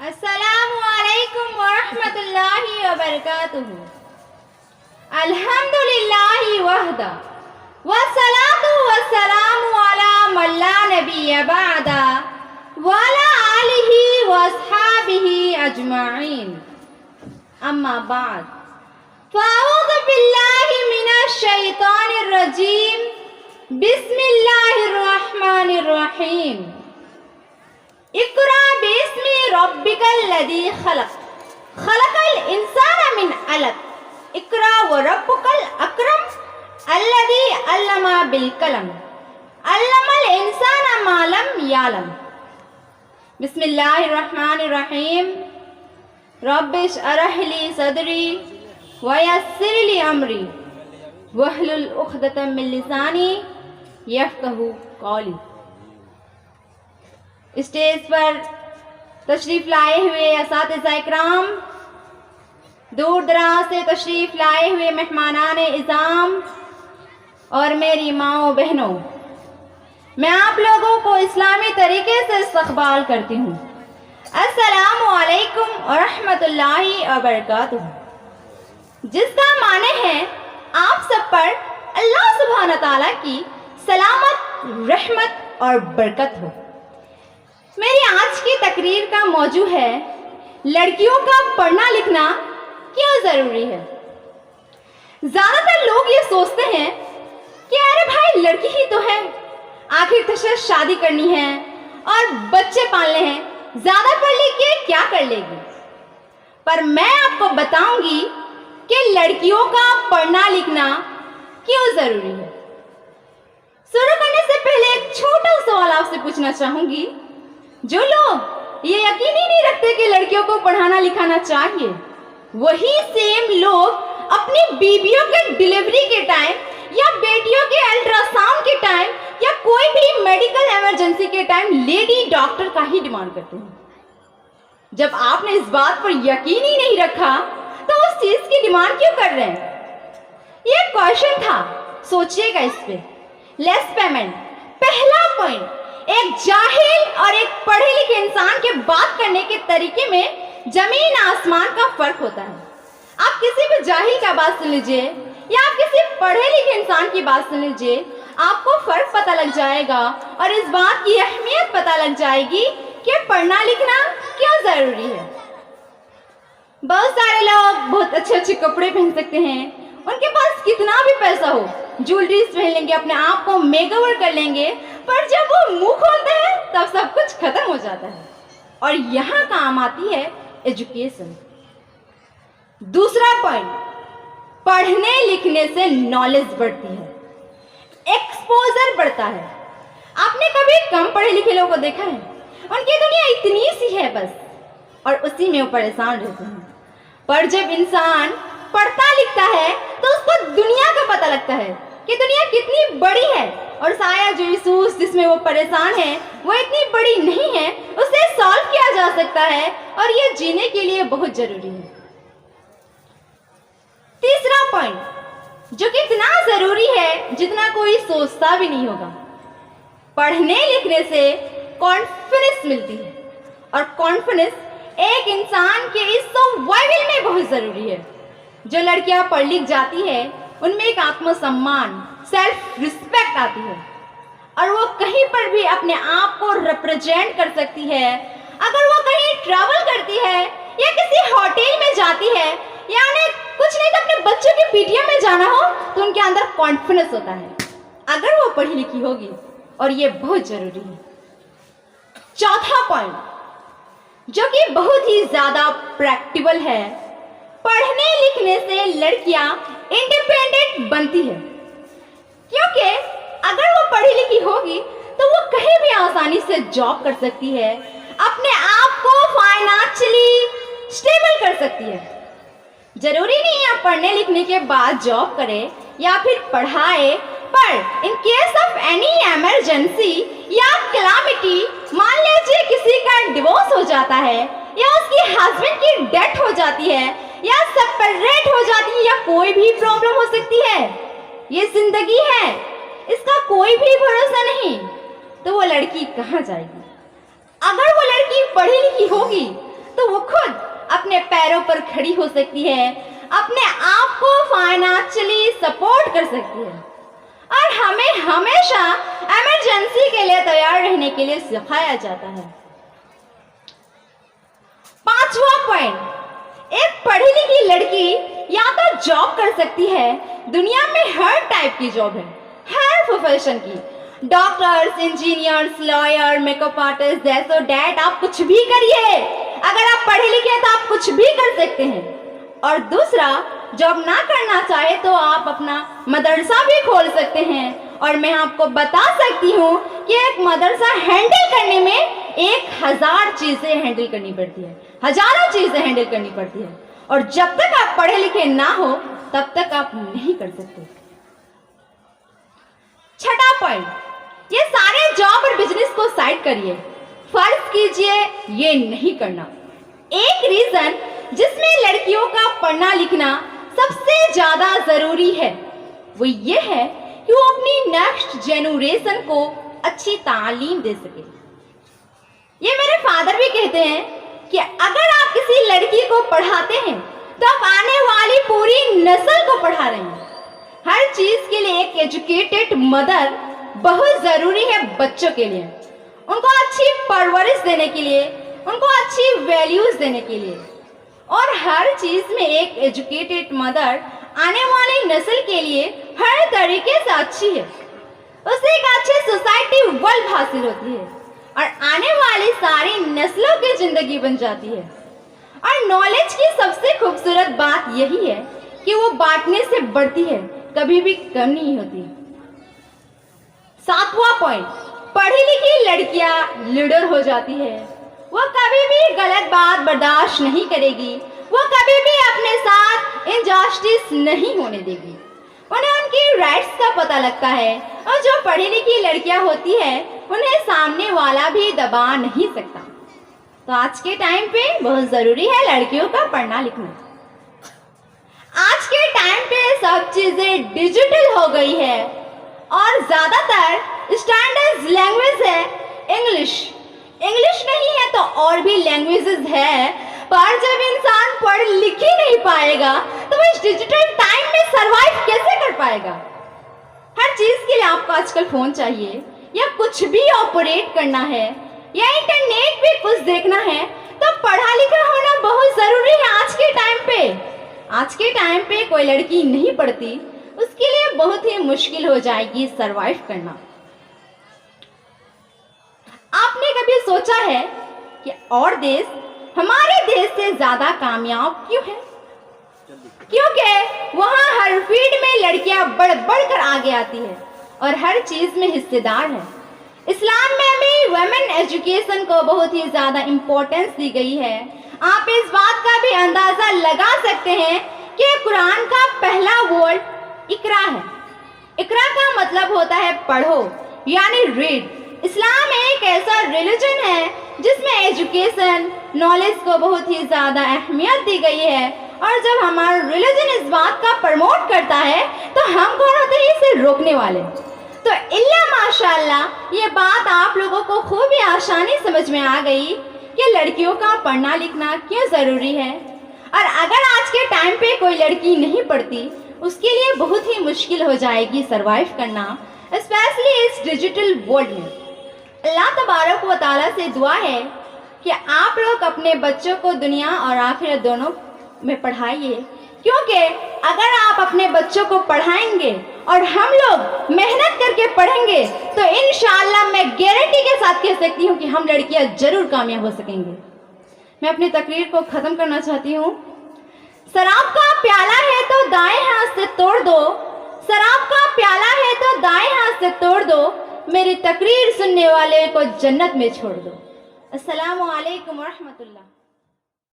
السلام علیکم ورحمۃ اللہ وبرکاتہ. الحمد للہ وحدہ والصلاۃ والسلام علی من لا نبی بعدہ وعلی آلہ واصحابہ اجمعین. اما بعد فاعوذ باللہ من الشیطان الرجیم. بسم اللہ الرحمن الرحیم. اقرأ باسم ربک الذی خلق خلق الانسان من علق. اقرأ وربک الاکرم الذی علم بالقلم علم الانسان ما لم یعلم. بسم اللہ الرحمن الرحیم. رب اشرح لی صدری ویسر لی امری واحلل عقدۃ من لسانی یفقہوا قولی. اسٹیج پر تشریف لائے ہوئے اساتذہ اکرام، دور دراز سے تشریف لائے ہوئے مہمانان اعظام اور میری ماؤں بہنوں، میں آپ لوگوں کو اسلامی طریقے سے استقبال کرتی ہوں. السلام علیکم ورحمۃ اللہ وبرکاتہ، جس کا معنی ہے آپ سب پر اللہ سبحانہ تعالیٰ کی سلامت، رحمت اور برکت ہو. میری آج کی تقریر کا موضوع ہے لڑکیوں کا پڑھنا لکھنا کیوں ضروری ہے. زیادہ تر لوگ یہ سوچتے ہیں کہ ارے بھائی لڑکی ہی تو ہے، آخر تو شادی کرنی ہے اور بچے پالنے ہیں، زیادہ پڑھ لکھ کے کیا کر لے گی. پر میں آپ کو بتاؤں گی کہ لڑکیوں کا پڑھنا لکھنا کیوں ضروری ہے. شروع کرنے سے پہلے ایک چھوٹا سوال آپ سے پوچھنا چاہوں گی. جو لوگ یہ یقین ہی نہیں رکھتے کہ لڑکیوں کو پڑھانا لکھانا چاہیے، وہی سیم لوگ اپنی بیویوں کے ڈیلیوری کے ٹائم یا بیٹیوں کے الٹرا ساؤنڈ کے ٹائم یا کوئی بھی میڈیکل ایمرجنسی کے ٹائم لیڈی ڈاکٹر کا ہی ڈیمانڈ کرتے ہیں. جب آپ نے اس بات پر یقین ہی نہیں رکھا تو اس چیز کی ڈیمانڈ کیوں کر رہے ہیں؟ یہ کوشچن تھا، سوچئے گا اس پہ. Lease payment. پہلا پوائنٹ، ایک جاہل اور ایک پڑھے لکھے انسان کے بات کرنے کے طریقے میں زمین آسمان کا فرق ہوتا ہے. آپ کسی بھی جاہل کا بات سن لیجئے یا آپ کسی پڑھے لکھے انسان کی بات سن لیجئے، آپ کو فرق پتہ لگ جائے گا اور اس بات کی اہمیت پتہ لگ جائے گی کہ پڑھنا لکھنا کیوں ضروری ہے. بہت سارے لوگ بہت اچھے اچھے کپڑے پہن سکتے ہیں، ان کے پاس کتنا بھی پیسہ ہو، جولریز پہن لیں گے، اپنے آپ کو میک اوور کر لیں گے، پر جب وہ منہ کھولتے ہیں تب سب کچھ ختم ہو جاتا ہے. اور یہاں کام آتی ہے ایجوکیشن. دوسرا پوائنٹ، پڑھنے لکھنے سے نالج بڑھتی ہے، ایکسپوزر بڑھتا ہے. آپ نے کبھی کم پڑھے لکھے لوگوں کو دیکھا ہے؟ ان کی دنیا اتنی سی ہے بس، اور اسی میں وہ پریشان رہتے ہیں. پر جب انسان پڑھتا لکھتا ہے تو اس کو دنیا کا پتہ لگتا ہے کہ دنیا کتنی بڑی ہے، اور سایہ جو ایسوس جس میں وہ پریشان ہے وہ اتنی بڑی نہیں ہے، اسے سالو کیا جا سکتا ہے، اور یہ جینے کے لیے بہت ضروری ہے. تیسرا پوائنٹ جو کہ اتنا ضروری ہے جتنا کوئی سوچتا بھی نہیں ہوگا، پڑھنے لکھنے سے کانفیڈنس ملتی ہے، اور کانفیڈنس ایک انسان کے اس سروائیول میں بہت ضروری ہے. جو لڑکیاں پڑھ لکھ جاتی ہے ان میں ایک آتم سمان، سیلف رسپیکٹ آتی ہے، اور وہ کہیں پر بھی اپنے آپ کو ریپرزینٹ کر سکتی ہے. اگر وہ کہیں ٹریول کرتی ہے یا کسی ہوٹل میں جاتی ہے یا انہیں کچھ نہیں تو اپنے بچوں کی پی ٹی ایم میں جانا ہو تو ان کے اندر کانفیڈنس ہوتا ہے اگر وہ پڑھی لکھی ہوگی، اور یہ بہت ضروری ہے. چوتھا پوائنٹ جو کہ بہت ہی زیادہ پریکٹیکل ہے، پڑھنے لکھنے سے لڑکیاں انڈیپینڈنٹ بنتی ہے، کیونکہ اگر وہ پڑھی لکھی ہوگی تو وہ کہیں بھی آسانی سے جاب کر سکتی ہے، اپنے آپ کو فائنانشلی اسٹیبل کر سکتی ہے. ضروری نہیں ہے پڑھنے لکھنے کے بعد جاب کرے یا پھر پڑھائے، پر in case of any emergency یا کلامٹی، مان لیجیے کسی کا ڈیورس ہو جاتا ہے یا اس کی ہسبینڈ کی ڈیتھ ہو جاتی ہے یا سپریٹ ہو جاتی ہے یا کوئی بھی پرابلم ہو سکتی ہے. یہ زندگی ہے، اس کا کوئی بھی بھروسہ نہیں، تو وہ لڑکی کہاں جائے گی؟ اگر وہ لڑکی پڑھی لکھی ہوگی تو अपने पैरों पर खड़ी हो सकती है, अपने आप को फाइनेंशियली सपोर्ट कर सकती है, और हमें हमेशा इमरजेंसी के लिए तैयार रहने के लिए सिखाया जाता है। 5वां पॉइंट, एक पढ़ी लिखी लड़की या तो जॉब कर सकती है, दुनिया में हर टाइप की जॉब है, हर प्रोफेशन की, doctors, engineers, lawyer, makeup artist, that's that, आप कुछ भी करिए, अगर आप पढ़े लिखे हैं तो आप कुछ भी कर सकते हैं। और दूसरा, जॉब ना करना चाहे तो आप अपना मदरसा भी खोल सकते हैं, और मैं आपको बता सकती हूँ कि एक मदरसा हैंडल करने में 1000 चीजें हैंडल करनी पड़ती है, हजारों चीजें हैंडल करनी पड़ती है, और जब तक आप पढ़े लिखे ना हो तब तक आप नहीं कर सकते। 6वां पॉइंट, ये सारे जॉब और बिजनेस को साइड करिए, फर्ज कीजिए ये नहीं करना। एक रीजन जिसमें लड़कियों का पढ़ना लिखना सबसे ज्यादा जरूरी है वो ये है कि वो अपनी नेक्स्ट जेनरेशन को अच्छी तालीम दे सके। ये मेरे फादर भी कहते हैं कि अगर आप किसी लड़की को पढ़ाते हैं तो आप आने वाली पूरी नस्ल को पढ़ा रहे हैं। हर चीज के लिए एक एजुकेटेड मदर बहुत जरूरी है बच्चों के लिए, उनको अच्छी परवरिश देने के लिए, उनको अच्छी वैल्यूज देने के लिए, और हर चीज में एक एजुकेटेड मदर आने वाली नस्ल के लिए हर तरीके से अच्छी है, उससे एक अच्छी सोसाइटी वर्ल्ड हासिल होती है, और आने वाली सारी नस्लों की जिंदगी बन जाती है। और नॉलेज की सबसे खूबसूरत बात यही है कि वो बांटने से बढ़ती है, कभी भी कम नहीं होती। 7वां पॉइंट, पढ़ी लिखी लड़कियां लीडर हो जाती है, वो कभी भी गलत बात बर्दाश्त नहीं करेगी, वो कभी भी अपने साथ इनजस्टिस नहीं होने देगी, उन्हें उनकी राइट्स का पता लगता है, और जो पढ़ी लिखी लड़कियां होती है उन्हें सामने वाला भी दबा नहीं सकता। तो आज के टाइम पे बहुत जरूरी है लड़कियों का पढ़ना लिखना। आज के टाइम पे सब चीजें डिजिटल हो गई है, और ज्यादातर स्टैंडर्ड लैंग्वेज है इंग्लिश। इंग्लिश नहीं है तो और भी लैंग्वेजेस है, पर जब इंसान पढ़ लिख ही नहीं पाएगा तो वो इस डिजिटल टाइम में सरवाइव कैसे कर पाएगा। हर चीज के लिए आपको आजकल फोन चाहिए, या कुछ भी ऑपरेट करना है, या इंटरनेट पे कुछ देखना है, तो पढ़ा लिखा होना बहुत जरूरी है आज के टाइम पे। आज के टाइम पे कोई लड़की नहीं पढ़ती, उसके लिए बहुत ही मुश्किल हो जाएगी सरवाइव करना। आपने कभी सोचा है कि और देश हमारे देश से ज्यादा कामयाब क्यों है? क्योंकि वहाँ हर फील्ड में लड़कियां बढ़ बढ़कर आगे आती है और हर चीज में हिस्सेदार है। इस्लाम में भी वुमेन एजुकेशन को बहुत ही ज्यादा इम्पोर्टेंस दी गई है। आप इस बात का भी अंदाजा लगा सकते हैं कि कुरान का पहला वर्ड इकरा है। इकरा का मतलब होता है पढ़ो, यानी रीड। इस्लाम एक ऐसा रिलीजन है जिसमें एजुकेशन, नॉलेज को बहुत ही ज़्यादा अहमियत दी गई है, और जब हमारा रिलीजन इस बात का प्रमोट करता है तो हम कौन होते हैं इसे रोकने वाले। तो इल्ला माशाअल्लाह ये बात आप लोगों को खूब ही आसानी समझ में आ गई कि लड़कियों का पढ़ना लिखना क्यों ज़रूरी है। और अगर आज के टाइम पे कोई लड़की नहीं पढ़ती, उसके लिए बहुत ही मुश्किल हो जाएगी सरवाइव करना, स्पेशली इस डिजिटल वर्ल्ड में। अल्लाह तबारक व तआला से दुआ है कि आप लोग अपने बच्चों को दुनिया और आखिरत दोनों में पढ़ाइए, क्योंकि अगर आप अपने बच्चों को पढ़ाएंगे और हम लोग मेहनत करके पढ़ेंगे तो इंशाअल्लाह मैं गारंटी के साथ कह सकती हूँ कि हम लड़कियाँ जरूर कामयाब हो सकेंगे। मैं अपनी तकरीर को ख़त्म करना चाहती हूँ। शराब का प्याला है तो दाएं हाथ से तोड़ दो, शराब का प्याला है तो दाएं हाथ से तोड़ दो, मेरी तकरीर सुनने वाले को जन्नत में छोड़ दो। अस्सलामु अलैकुम व रहमतुल्लाह।